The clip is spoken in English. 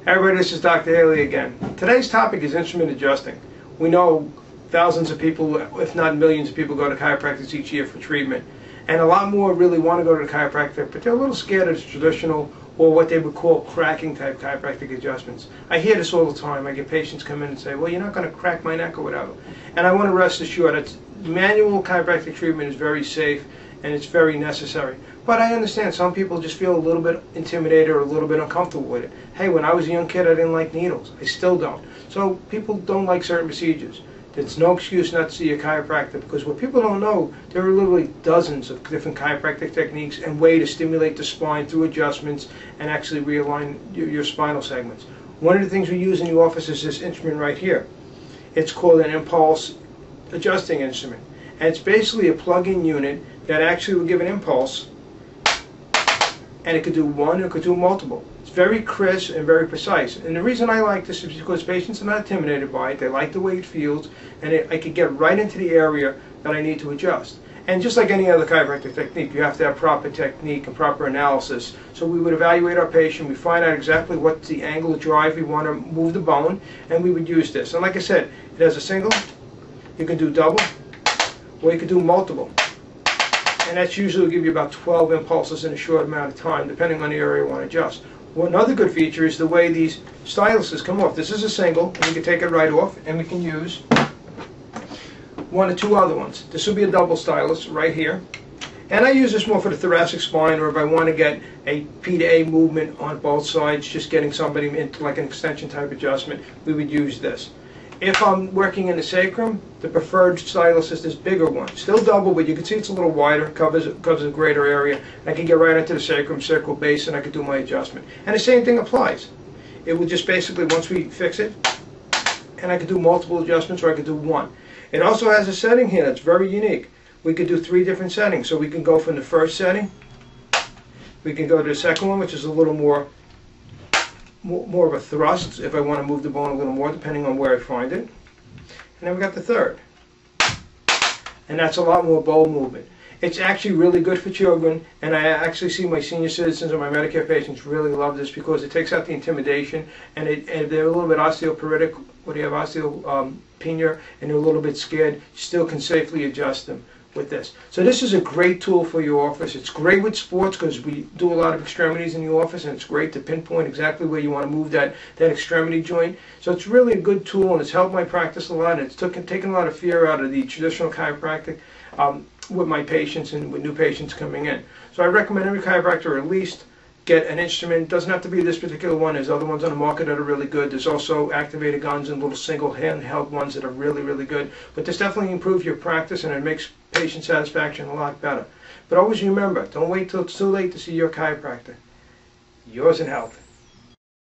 Hey everybody, this is Dr. Haley again. Today's topic is instrument adjusting. We know thousands of people, if not millions of people, go to chiropractors each year for treatment. And a lot more really want to go to the chiropractor, but they're a little scared of the traditional or what they would call cracking type chiropractic adjustments. I hear this all the time. I get patients come in and say, well, you're not going to crack my neck or whatever. And I want to rest assured that manual chiropractic treatment is very safe and it's very necessary. But I understand some people just feel a little bit intimidated or a little bit uncomfortable with it. Hey, when I was a young kid, I didn't like needles. I still don't. So people don't like certain procedures. There's no excuse not to see a chiropractor, because what people don't know, there are literally dozens of different chiropractic techniques and ways to stimulate the spine through adjustments and actually realign your spinal segments. One of the things we use in the office is this instrument right here. It's called an impulse adjusting instrument. And it's basically a plug-in unit that actually will give an impulse, and it could do one or it could do multiple. It's very crisp and very precise. And the reason I like this is because patients are not intimidated by it. They like the way it feels, and I could get right into the area that I need to adjust. And just like any other chiropractic technique, you have to have proper technique and proper analysis. So we would evaluate our patient, we find out exactly what's the angle of drive we want to move the bone, and we would use this. And like I said, it has a single, you can do double, or you can do multiple. And that's usually will give you about 12 impulses in a short amount of time, depending on the area you want to adjust. Well, another good feature is the way these styluses come off. This is a single, and we can take it right off, and we can use one or two other ones. This will be a double stylus right here. And I use this more for the thoracic spine, or if I want to get a P to A movement on both sides, just getting somebody into like an extension type adjustment, we would use this. If I'm working in the sacrum, the preferred stylus is this bigger one. Still double, but you can see it's a little wider, covers a greater area. I can get right into the sacrum, sacral base, and I can do my adjustment. And the same thing applies. It will just basically, once we fix it, and I could do multiple adjustments, or I could do one. It also has a setting here that's very unique. We could do 3 different settings. So we can go from the first setting, we can go to the second one, which is a little more of a thrust, if I want to move the bone a little more, depending on where I find it. And then we got the third. And that's a lot more bold movement. It's actually really good for children, and I actually see my senior citizens and my Medicare patients really love this because it takes out the intimidation, and if they're a little bit osteoporotic, or they have osteopenia, and they're a little bit scared, you still can safely adjust them with this. So this is a great tool for your office. It's great with sports because we do a lot of extremities in the office, and it's great to pinpoint exactly where you want to move that extremity joint. So it's really a good tool, and it's helped my practice a lot. It's taken a lot of fear out of the traditional chiropractic with my patients and with new patients coming in. So I recommend every chiropractor at least get an instrument. It doesn't have to be this particular one. There's other ones on the market that are really good. There's also activated guns and little single handheld ones that are really, really good. But this definitely improves your practice, and it makes patient satisfaction a lot better. But always remember, don't wait till it's too late to see your chiropractor. Yours in health.